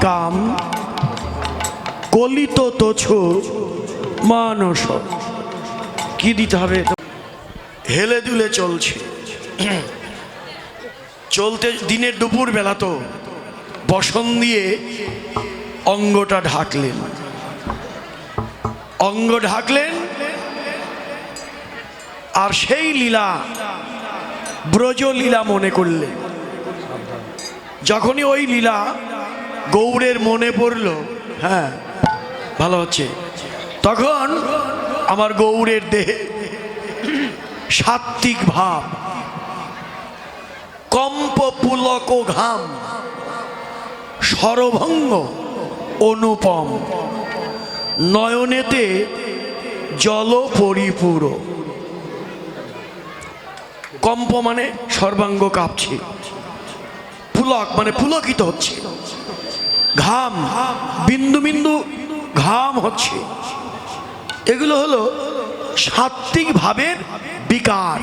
কাম কলিত তোছো মানস। কি দিতে হবে? হেলে দুলে চলছে, চলতে দিনের দুপুর বেলা তো বসন দিয়ে অঙ্গটা ঢাকলেন, অঙ্গ ঢাকলেন। আর সেই লীলা ব্রজ লীলা মনে করলেন। যখনই ওই লীলা গৌড়ের মনে পড়ল, হ্যাঁ ভালো হচ্ছে, তখন আমার গৌড়ের দেহে সাত্ত্বিক ভাব, কম্প পুলক ঘাম, সরভঙ্গ অনুপম, নয়নেতে জল পরিপূর। কম্প মানে সর্বাঙ্গ কাঁপছে, পুলক মানে পুলকিত হচ্ছে, ঘাম বিন্দু বিন্দু ঘাম হচ্ছে। এগুলো হলো সাত্ত্বিক ভাবের বিকার,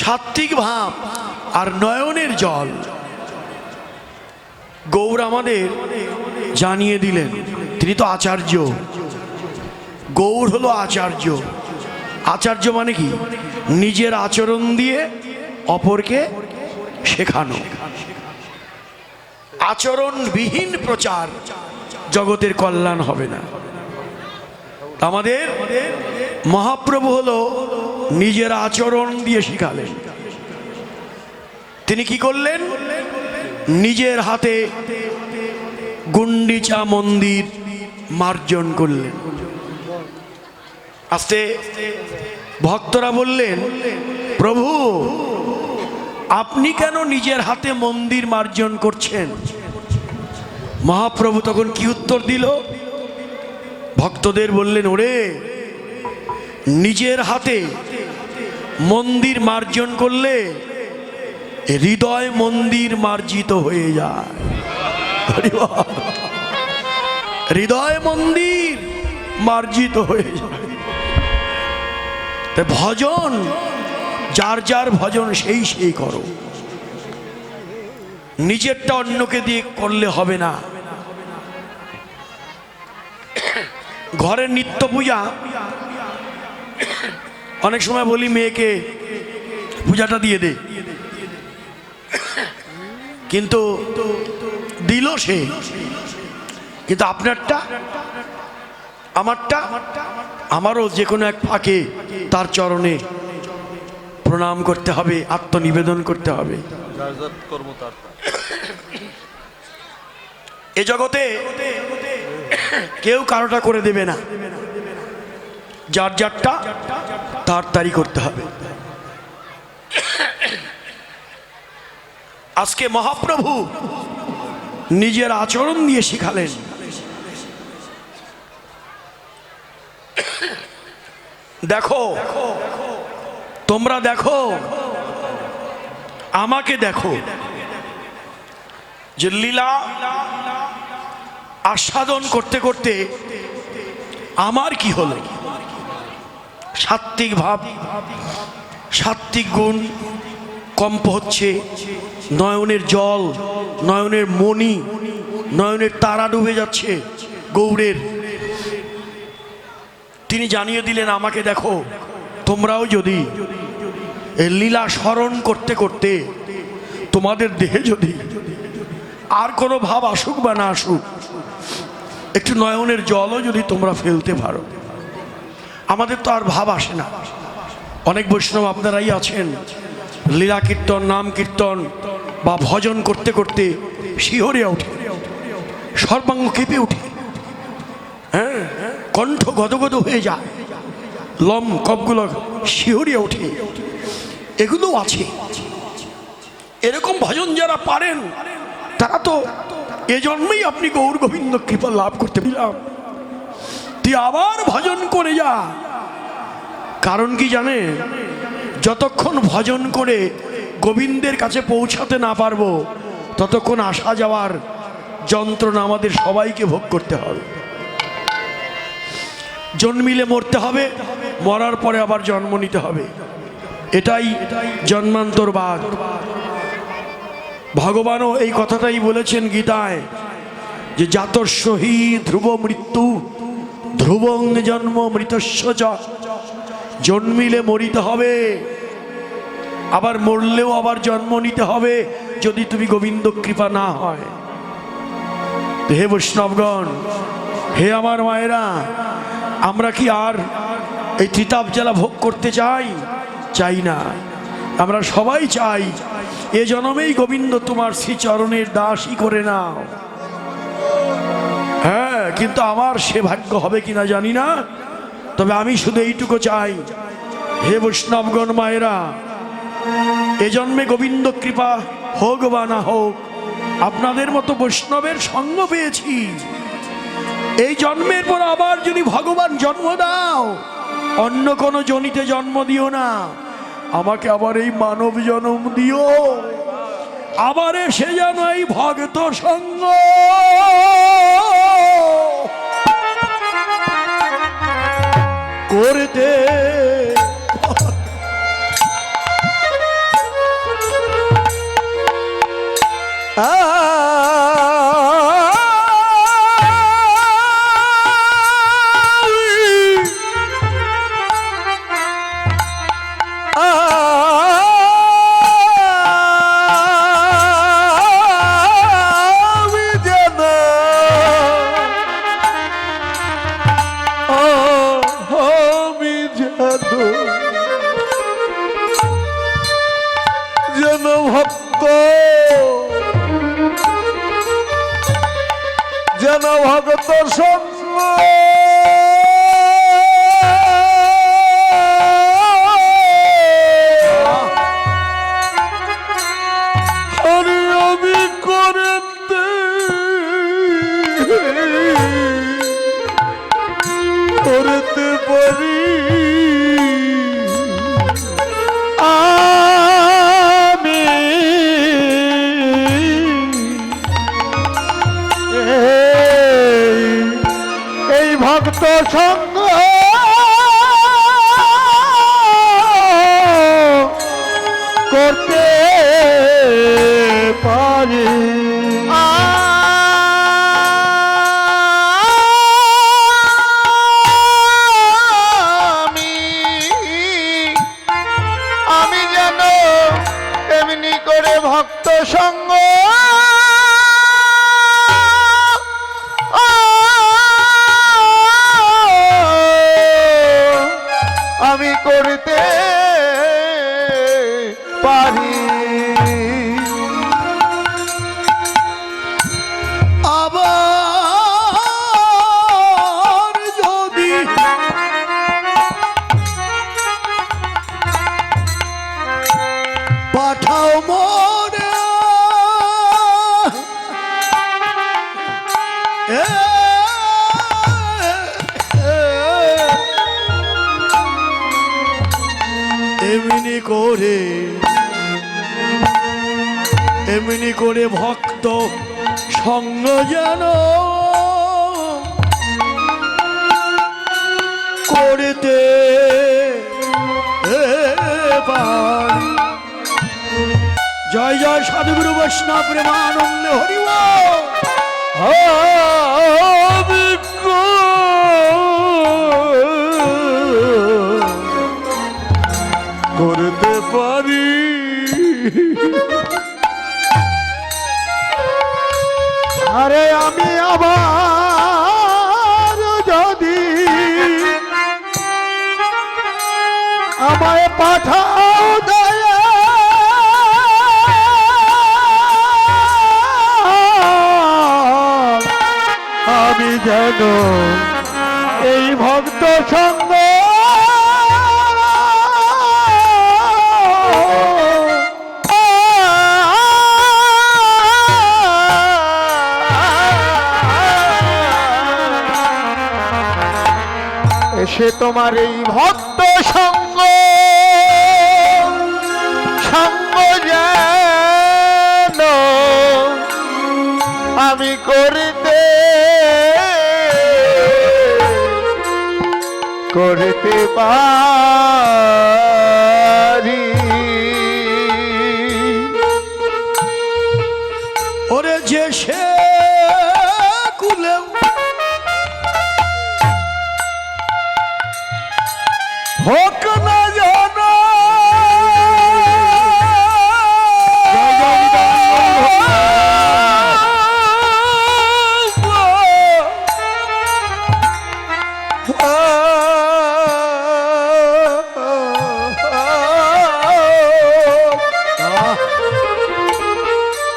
সাত্ত্বিক ভাব আর নয়নের জল। গৌর আমাদের জানিয়ে দিলেন, তিনি তো আচার্য। গৌর হলো আচার্য। আচার্য মানে কি? নিজের আচরণ দিয়ে অপরকে শেখানো। আচরণবিহীন প্রচার জগতের কল্যাণ হবে না। আমাদের মহাপ্রভু হলো নিজের আচরণ দিয়ে শিখালেন। তিনি কি করলেন? নিজের হাতে গুন্ডিচা মন্দির মার্জন করলেন। আস্তে ভক্তরা বললেন, প্রভু আপনি কেন নিজের হাতে মন্দির মার্জন করছেন? মহাপ্রভু তখন কি উত্তর দিল? ভক্তদের বললেন, ওরে নিজের হাতে মন্দির মার্জন করলে হৃদয় মন্দির মার্জিত হয়ে যায়। হৃদয় মন্দির মার্জিত হয়ে যায়। ভজন যার যার ভজন সেই সেই করো, নিজেরটা অন্যকে দিয়ে করলে হবে না। ঘরের নিত্য পূজা অনেক সময় বলি মেয়েকে পূজাটা দিয়ে দে, কিন্তু দিল সে, কিন্তু আপনারটা আমারটা, আমারও যে কোনো এক ফাঁকে তার চরণে প্রণাম করতে হবে, আত্মনিবেদন করতে হবে। এ জগতে কেউ কারোটা করে দেবে না, যার যারটা তার তারি করতে হবে। আজকে মহাপ্রভু নিজের আচরণ দিয়ে শিখালেন। দেখো, তোমরা দেখো, আমাকে দেখো, যে লীলা আস্বাদন করতে করতে আমার কি হলো? সাত্ত্বিক ভাব, সাত্ত্বিক গুণ কম্প হচ্ছে, নয়নের জল, নয়নের মণি, নয়নের তারা ডুবে যাচ্ছে গৌড়ের। তিনি জানিয়ে দিলেন, আমাকে দেখো, তোমরাও যদি এই লীলা স্মরণ করতে করতে তোমাদের দেহে যদি আর কোনো ভাব আসুক বা না আসুক, একটু নয়নের জলও যদি তোমরা ফেলতে পারো। আমাদের তো আর ভাব আসে না। অনেক বৈষ্ণব আপনারাই আছেন, লীলা কীর্তন, নাম কীর্তন বা ভজন করতে করতে শিহরে ওঠে, সর্বাঙ্গ কেঁপে ওঠে, হ্যাঁ, কণ্ঠ গদগদ হয়ে যায়, লম কপগুলো শিহরিয়ে ওঠে। এগুলো আছে। এরকম ভজন যারা পারেন তারা তো এজন্যই আপনি গৌর গোবিন্দ কৃপা লাভ করতে দিলাম। তুই আবার ভজন করে যা। কারণ কি জানে? যতক্ষণ ভজন করে গোবিন্দের কাছে পৌঁছাতে না পারবো ততক্ষণ আসা যাওয়ার যন্ত্রণা আমাদের সবাইকে ভোগ করতে হবে। জন্মিলে মরতে হবে, মরার পরে আবার জন্ম নিতে হবে। এটাই জন্মান্তরবাদ। ভগবানও এই কথাটাই বলেছেন গীতায় যে জাতস্যহি ধ্রুব মৃত্যু ধ্রুবং জন্ম মৃতস্য চ। জন্মিলে মরিতে হবে, আবার মরলেও আবার জন্ম নিতে হবে যদি তুমি গোবিন্দ কৃপা না হয়। হে বৈষ্ণবগণ, হে আমার মায়েরা, আমরা কি আর এই ত্রিতাপ জ্বালা ভোগ করতে চাই? চাই না। আমরা সবাই চাই এ জন্মেই গোবিন্দ তোমার শ্রীচরণের দাসই করে নাও। হ্যাঁ, কিন্তু আমার সে ভাগ্য হবে কিনা জানি না, তবে আমি শুধু এইটুকু চাই, হে বৈষ্ণবগণ মায়েরা, এ জন্মে গোবিন্দ কৃপা হোক বা না হোক, আপনাদের মতো বৈষ্ণবের সঙ্গ পেয়েছি। এই জন্মের পর আবার যদি ভগবান জন্ম দাও, অন্য কোনো জনিতে জন্ম দিও না, আমাকে আবার এই মানব জন্ম দিও, আবার এসে যেন এই ভক্ত সঙ্গ করতে। যেন ভক্ত, যেন ভক্ত সঙ্গ হরি আমি করতে করতে পারি। ভক্ত সঙ্গ করতে পারি। আমি যেন এমনি করে ভক্ত সঙ্গ আমি করতে পারি। আবার যদি পাঠাও মোরে এমনি করে ভক্ত সঙ্গ যেন করতে পারি। জয় জয় সাধুগুরু বৈষ্ণব প্রেমানন্দ হরি করতে পারি। আরে আমি আবার যদি আমায় পাঠাও দয়া, আমি যেন এই ভক্ত সঙ্গ এসে তোমার এই ভক্ত সঙ্গ সঙ্গ যেন আমি করতে পারি। হোক না জানো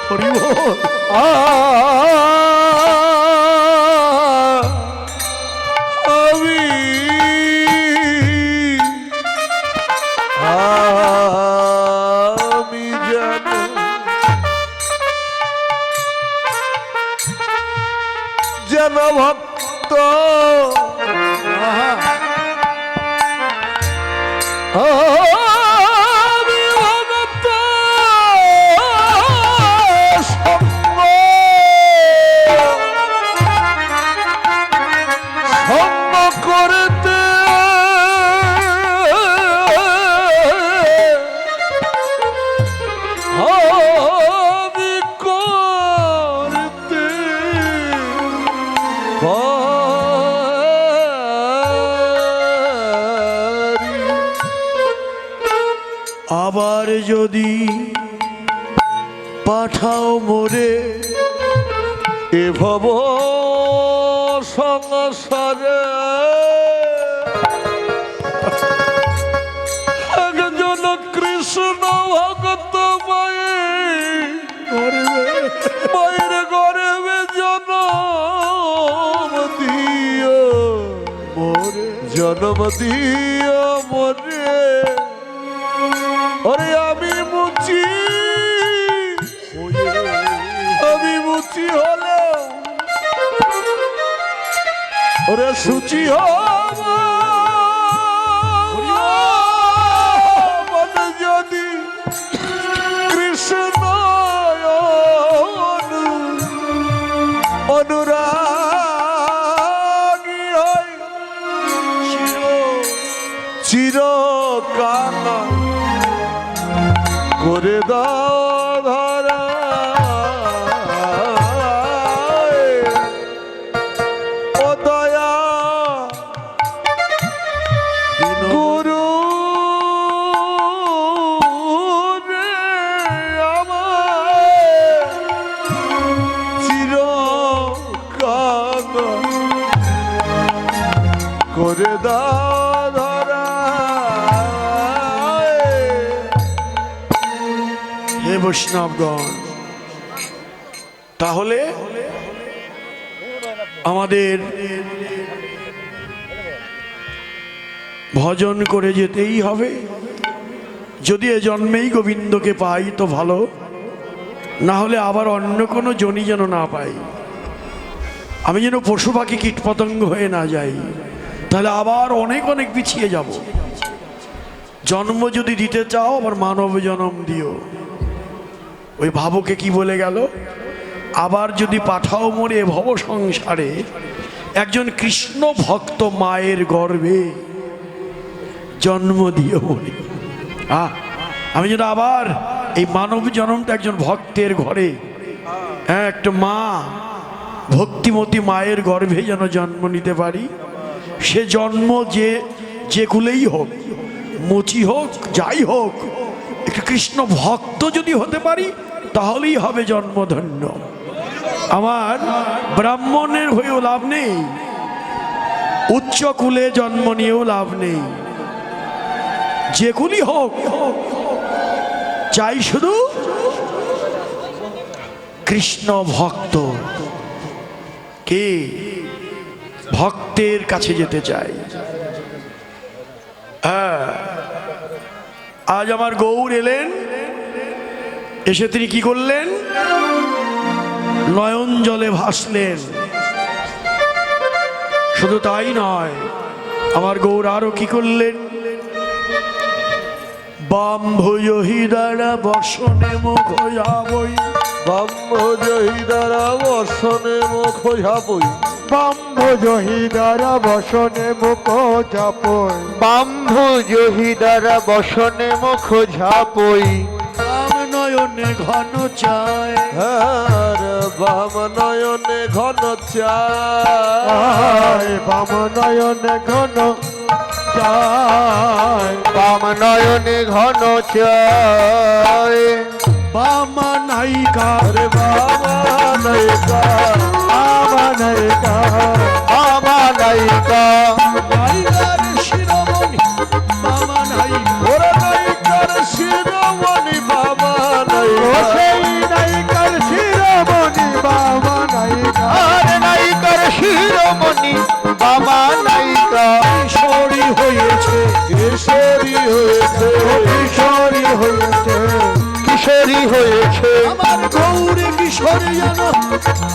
হরি বল। আমি জানো যেন ভক্ত আমি ভক্ত সঙ্গ সঙ্গ করতে আমি করতে পারি। আবার যদি পাঠাও মোরে এ ভব সংসারে একজন কৃষ্ণ ভক্ত মায়ের গর্বে জন্ম দিও মোরে জন্ম দিও মোরে ওরে আমি মুচি হলো ওরে সূচি হব মনে যদি কৃষ্ণ অনুরাগী হয় চিরকাল করে দাও ধরা ও দয়া গুরু রে আমার চিরকাল করে দাও ধরা হে বৈষ্ণবগণ, তাহলে আমাদের ভজন করে যেতেই হবে। যদি এ জন্মেই গোবিন্দকে পাই তো ভালো, না হলে আবার অন্য কোনো জনি যেন না পাই। আমি যেন পশু পাখি কীটপতঙ্গ হয়ে না যাই, তাহলে আবার অনেক অনেক পিছিয়ে যাব। জন্ম যদি দিতে চাও আবার মানব জন্ম দিও। ওই ভাবকে কি বলে গেল, আবার যদি পাঠাও মোরে ভব সংসারে একজন কৃষ্ণ ভক্ত মায়ের গর্ভে জন্ম দিও মোরে। আমি যেন আবার এই মানব জন্মটা একজন ভক্তের ঘরে, হ্যাঁ, একটা মা ভক্তিমতী মায়ের গর্ভে যেন জন্ম নিতে পারি। সে জন্ম যে কুলেই হোক, মুচি হোক, যাই হোক, একটু কৃষ্ণ ভক্ত যদি হতে পারি তাহলেই হবে জন্মধন্য। আমার ব্রাহ্মণের হয়েও লাভ নেই, উচ্চ কুলে জন্ম নিয়েও লাভ নেই, যে কুলই হোক, চাই শুধু কৃষ্ণ ভক্ত। কে ভক্তের কাছে যেতে চাই। হ্যাঁ, আজ আমার গৌর এলেন, এসে তিনি কি করলেন, নয়ন জলে ভাসলেন। শুধু তাই নয়, আমার গৌর আরো কি করলেন, বাম্ভুজ হৃদয় বসনে মুখ যাবই, বাম্ভুজ হৃদয় বসনে মুখ যাবই, বাম্ভুজ হৃদয় বসনে মুখ ঝাপই, বাম্ভুজ হৃদয় বসনে মুখ ঝাপই, বাম নয়নে ঘন চায়, বাম নয়নে ঘন চায়, বাম নয়নে ঘন চায় বাম নয়নে ঘন চায় বামা নায়িকা রে বাবা নায়িকা বাবা নায়িকা বাবা নায়িকা নায়িকার শিরোমণি বাবা নায়িকা ওরে নায়িকার শিরোমণি বাবা ও নায়িকা সেই নায়িকার শিরোমণি বাবা নায়িকা আরে নায়িকার শিরোমণি বাবা নায়িকা কিশোরী হয়েছে কিশোরী হয়েছে কিশোরী হয়েছে কিশোরী হয়েছে আমার গৌরী কিশোরী যেন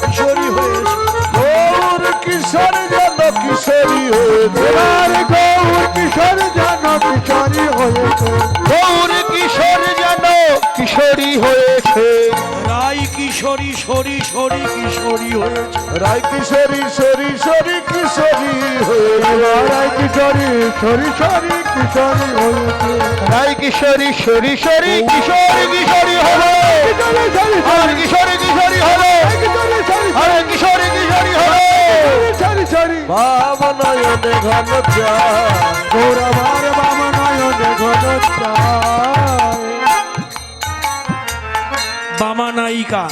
কিশোরী হয়েছে ওর কিশোর যেন কিশোরী হয়েছে এবার গৌর কিশোর যেন কিশোরী হয়েছে ওর কিশোর যেন কিশোরী হয়েছে রাই কিশোরী সরি সরি কিশোরী হয়েছে রায় কিশোরী সরি সরি কিশোরী হয়েছে এবার কিশোরী সরি সরি কিশোরী হয়েছে রায় কিশোরী সরি সরি কিশোরী কিশোরী হলো আর কিশোরী কিশোরী হলো আর কিশোরী কিশোরী হলো বাবা নয়নে ঘন চায় গৌরবার বাবা নয়নে ঘন চায় বামা নায়িকা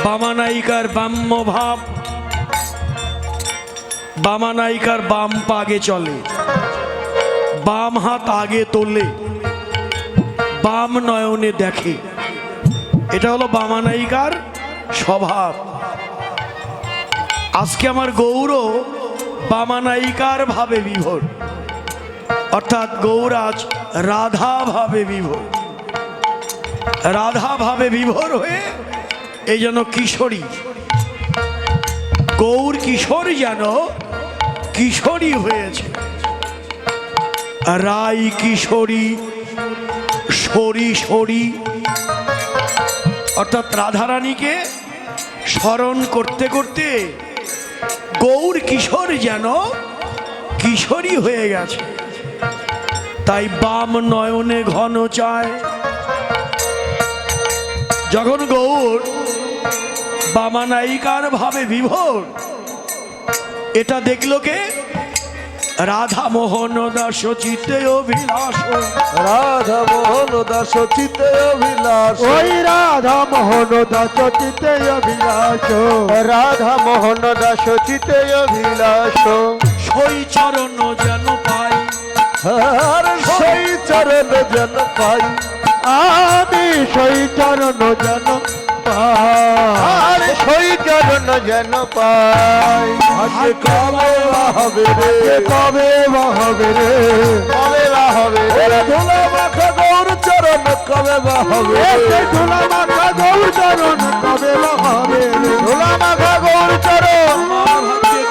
বামা নায়িকার বাম্য ভাব বামা নায়িকার বাম পা আগে চলে বাম হাত আগে তোলে বাম নয়নে দেখে এটা হলো বামা নায়িকার স্বভাব আজকে আমার গৌর বামা নায়িকার ভাবে বিভোর অর্থাৎ গৌরাজ রাধা ভাবে বিভোর রাধা ভাবে বিভোর হয়ে এই যেন কিশোরী গৌর কিশোর যেন কিশোরী হয়েছে রাই কিশোরী সরি সরি অর্থাৎ রাধারানীকে স্মরণ করতে করতে গৌর কিশোর যেন কিশোরী হয়ে গেছে তাই বাম নয়নে ঘন চায় যখন গৌর বামা নায়িকার ভাবে বিভোর এটা দেখলো কে রাধা মোহন দাস চিত্তে অভিলাষ রাধা মোহন দাস চিতে অভিলাষ ওই রাধা মোহন দাস চিতে অভিলাষ রাধা মোহন দাস চিতে অভিলাষ সই চরণ যেন পাই আর সেই চরণ জন পাই আমি সেই চরণ যেন আর সেই চরণ যেন পাই আজকে কবে বা হবে রে কবে বা হবে রে কবে বা হবে রে ধুলা মাখা গৌর চরণ কবে বা হবে এতে ধুলা মাখা গৌর চরণ কবে বা হবে রে ধুলা মাখা গৌর চরণ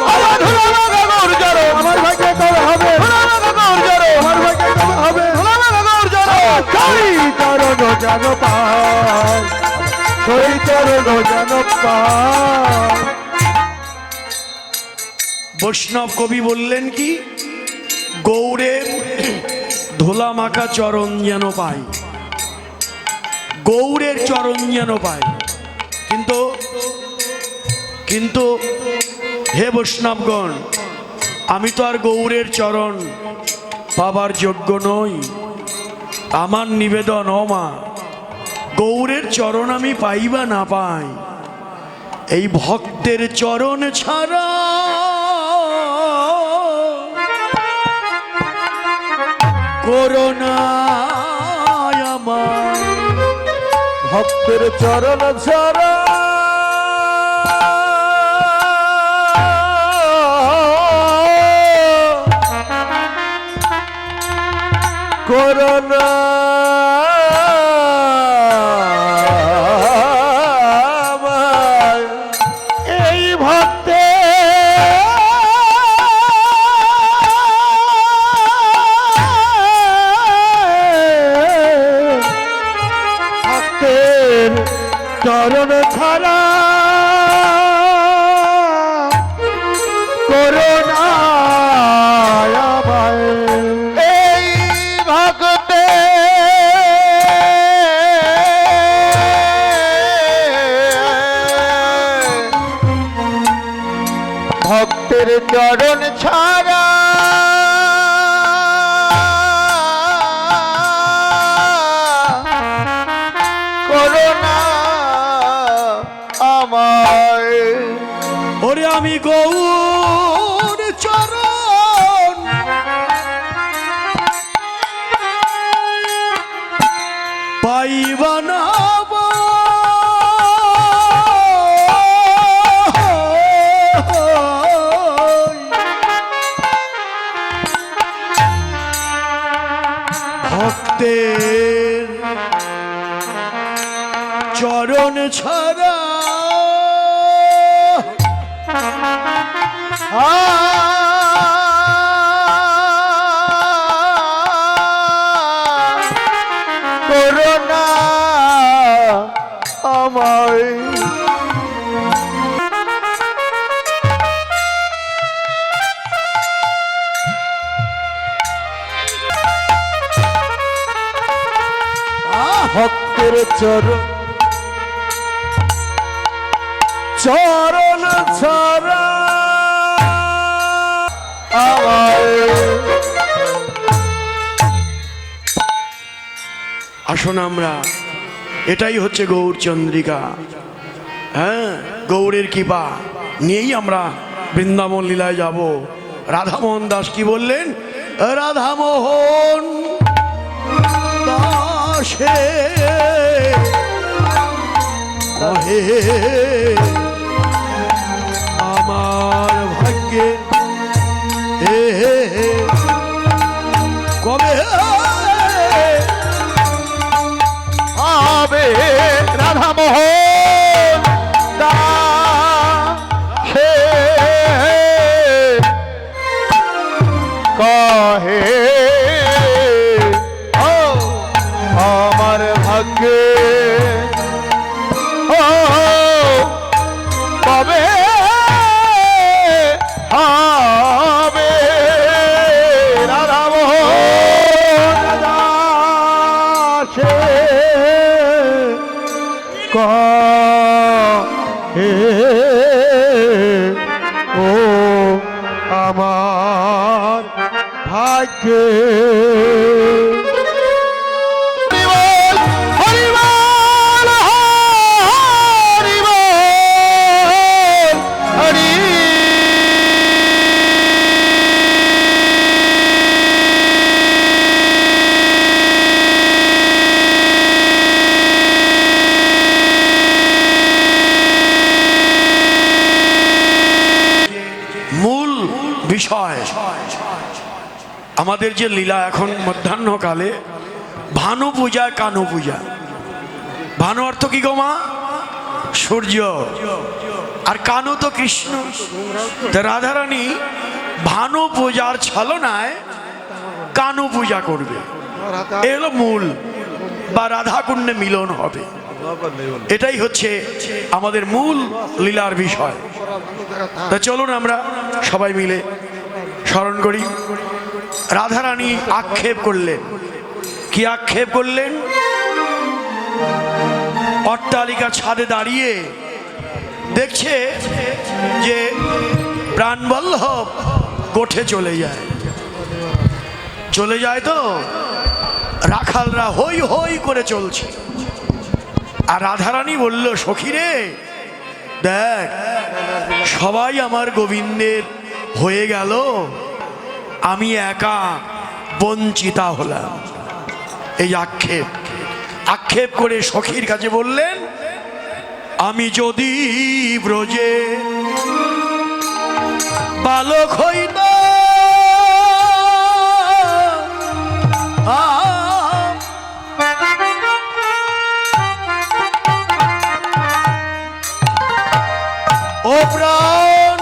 আমার ধুলা মাখা গৌর চরণ আমার ভাগ্যে কবে হবে ধুলা মাখা গৌর চরণ আমার ভাগ্যে কবে হবে ধুলা মাখা গৌর চরণ সেই চরণ যেন পাই সেই চরণ যেন পাই বৈষ্ণব কবি বললেন কি গৌরের ধোলা মাখা চরণ যেন পাই গৌরের চরণ যেন পাই কিন্তু কিন্তু হে বৈষ্ণবগণ আমি তো আর গৌরের চরণ পাবার যোগ্য নই আমার নিবেদন ও মা গৌরের চরণ আমি পাই বা না পাই এই ভক্তের চরণ ছাড়া করোনা আমার ভক্তের চরণ ছাড়া করোনা এই ভক্তে ভক্তের চরণ ছাড়া করোনা এই ভক্তে ভক্তের চরণ ছাড়া ওরে আমি গৌর চরণ পাইবা না ভক্তের চরণ ছাড়া করোনা আমায় ভক্তের চরণ চরণ ছাড়া আমায় আসুন আমরা এটাই হচ্ছে গৌর চন্দ্রিকা। হ্যাঁ, গৌরের কৃপা নিয়েই আমরা বৃন্দাবন লীলায় যাব। রাধামোহন দাস কি বললেন? রাধামোহন দাসে হে আমার ভাগ্যে কবে হবে রাধামোহন দাসে কহে ও আমার ভাগ্যে ও কবে হবে রাধামোহন দাসে কহে ও আমার ভাগ্যে হরিবল হরিবল হরি মূল বিষয় আমাদের যে লীলা এখন মধ্যাহ্নকালে ভানু পূজা কানু পূজা। ভানু অর্থ কি গো মা? সূর্য। আর কানু তো কৃষ্ণ। তো রাধারানী ভানু পূজার ছলনায় কানু পূজা করবে, এ হলো মূল, বা রাধাকুণ্ডে মিলন হবে। এটাই হচ্ছে আমাদের মূল লীলার বিষয়। তা চলুন আমরা সবাই মিলে স্মরণ করি। রাধারানী আক্ষেপ করলেন। কি আক্ষেপ করলেন? অট্টালিকা ছাদে দাঁড়িয়ে দেখছে যে প্রাণবল্লভ গোঠে চলে যায়। চলে যায় তো রাখালরা হই হই করে চলছে। আর রাধারানী বলল, সখী রে দেখ, সবাই আমার গোবিন্দের হয়ে গেল, আমি একা বঞ্চিতা হলাম। এই আক্ষেপ আক্ষেপ করে সখীর কাছে বললেন, আমি যদি ব্রজে বালক হইতাম ও প্রাণ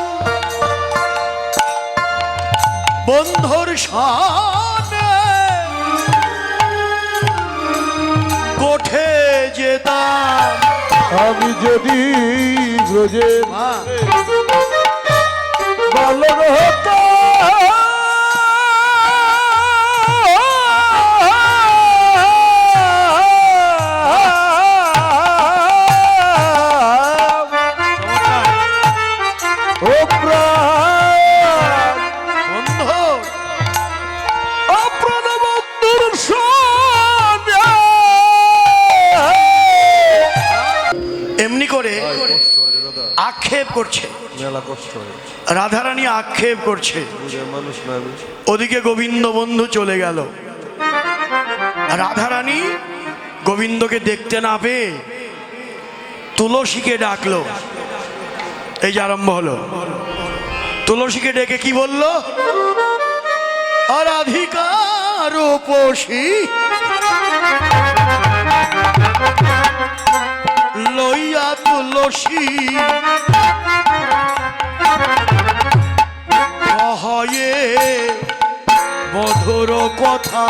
বন্ধুর সামনে কোঠে যেতাম। আমি যদি ব্রজে বালক হতাম ও প্রাণ বন্ধু ও প্রাণ বন্ধুর সামনে এমনি করে আক্ষেপ করছে। মেলা কষ্ট হয়, রাধারানী আক্ষেপ করছে, বুঝার মানুষ না আমি। ওদিকে গোবিন্দ বন্ধু চলে গেল। রাধারানী গোবিন্দকে দেখতে না পেয়ে তুলসীকে ডাকলো। এই যে আরম্ভ হলো। তুলসীকে ডেকে কি বলল? রাধিকার রূপসী লইয়া তুলসী কহয়ে মধুর কথা।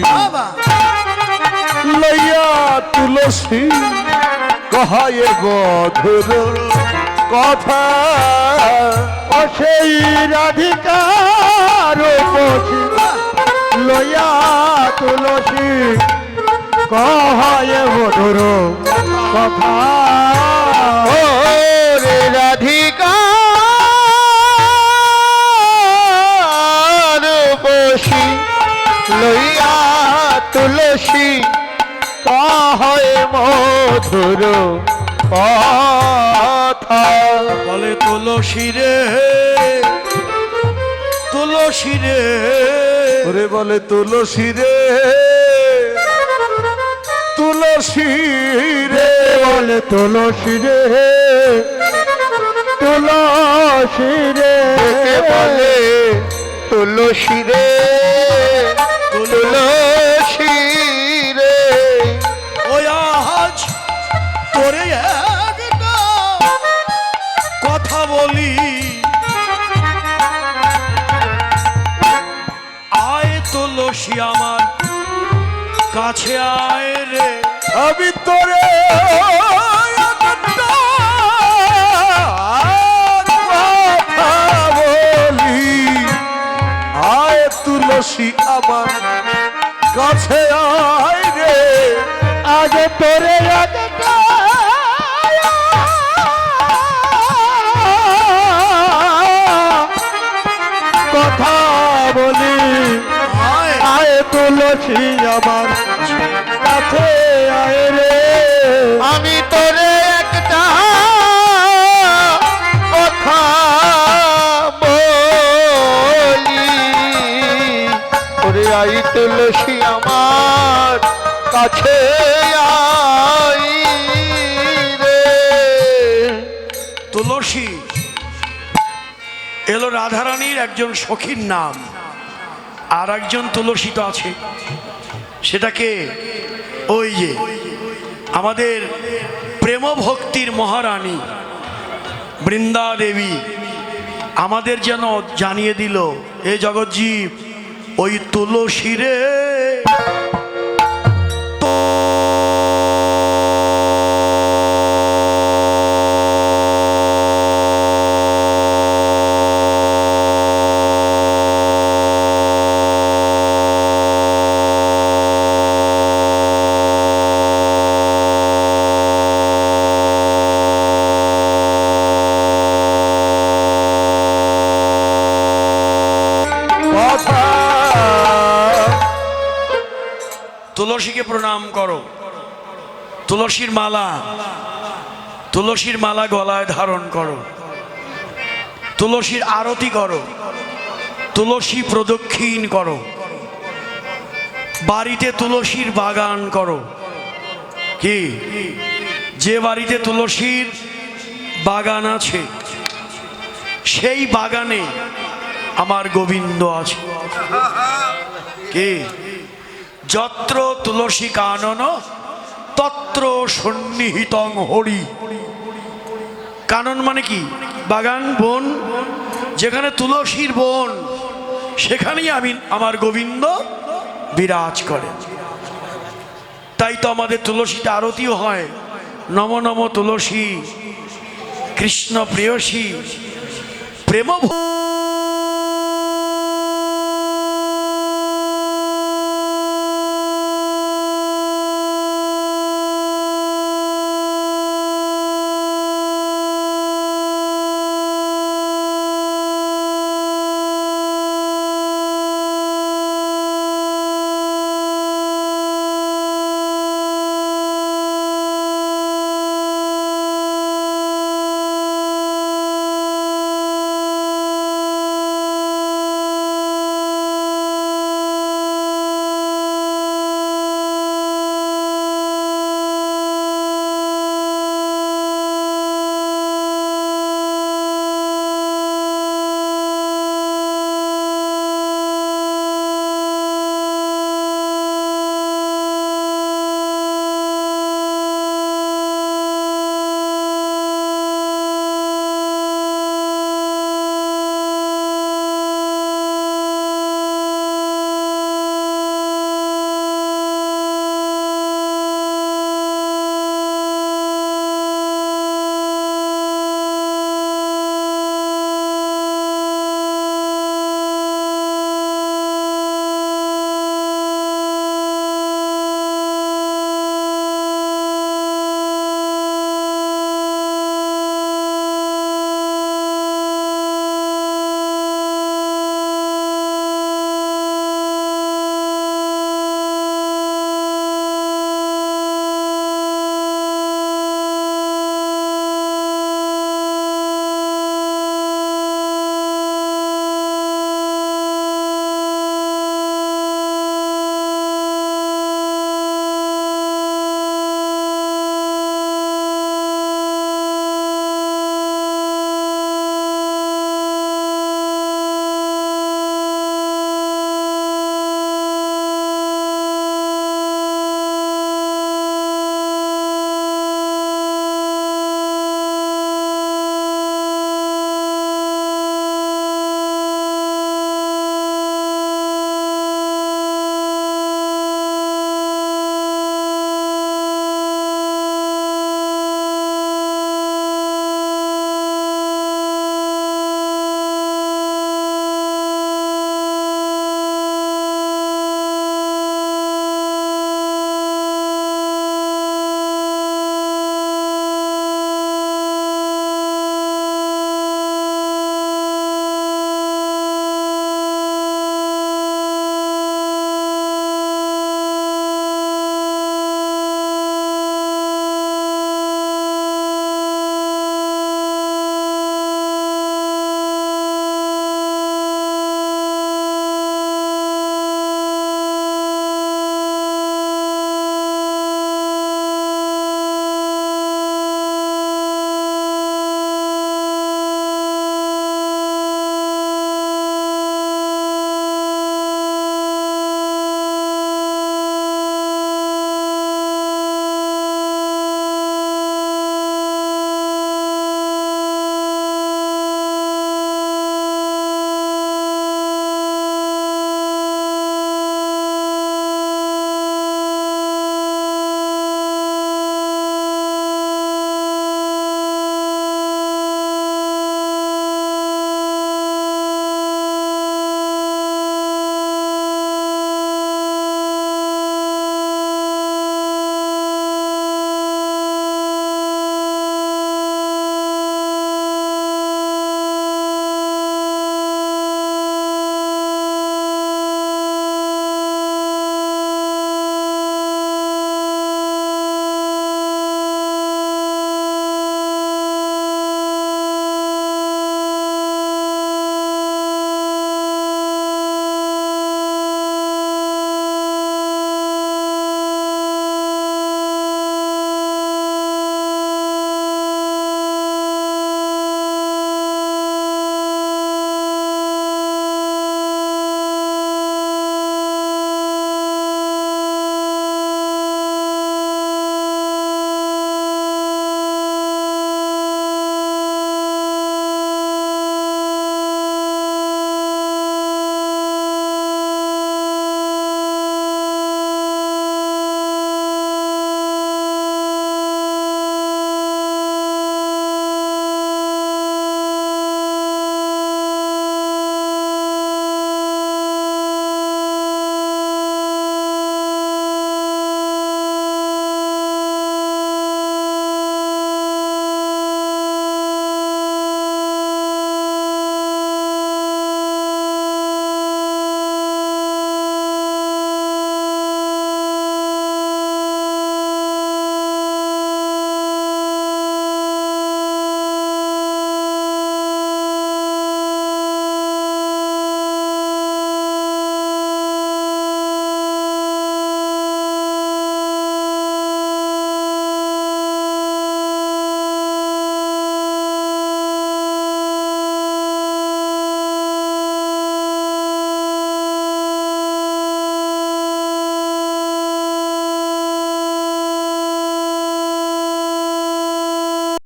বাবা লইয়া তুলসী কহায় বধুর কথা, ও সেই রাধিকার রূপসী লইয়া তুলসী কহায় বধুর কথা। ও রে রাধিকার রূপসী লইয়া তুলসী কহায় মধুর কথা। বলে তুলসী রে, তুলসী রে, ওরে বলে তুলসী রে, তুলসী রে, বলে তুলসী রে, তুলসী রে, বলে তুলসী রে, তুলসী রে। ওই আজ তোরে একটা কথা বলি, আয় তুলসী আমার কাছে আয় রে। আমি তোরে কথা বলি, আয় তুলসী আমার কাছে আয় রে। আজ তোরে কথা বলি, আয় আয় তুলসী আমার কাছে আয় রে। আমি তোরে একটা কথা বলি, ওরে আই তুলসী আমার কাছে আই রে। তুলসী এলো রাধারানীর একজন সখীর নাম, আর একজন তুলসী তো আছে। সেটাকে ওই যে আমাদের প্রেম ভক্তির মহারানী বৃন্দা দেবী আমাদের যেন জানিয়ে দিল, এ জগজ্জীব ওই তুলসী রে। তুলসীকে প্রণাম করো। তুলসীর মালা, তুলসীর মালা গলায় ধারণ করো, তুলসীর আরতি করো, তুলসী প্রদক্ষিণ করো, বাড়িতে তুলসীর বাগান করো। কি যে বাড়িতে তুলসীর বাগান আছে সেই বাগানে আমার গোবিন্দ আছে। কি যত্র তুলসী কানন তত্র সন্নিহিতং হরি। কানন মানে কি? বাগান, বন। যেখানে তুলসীর বন সেখানেই আমার গোবিন্দ বিরাজ করে। তাই তো আমাদের তুলসীতে আরতিও হয়, নম নম তুলসী কৃষ্ণ প্রেয়সী প্রেম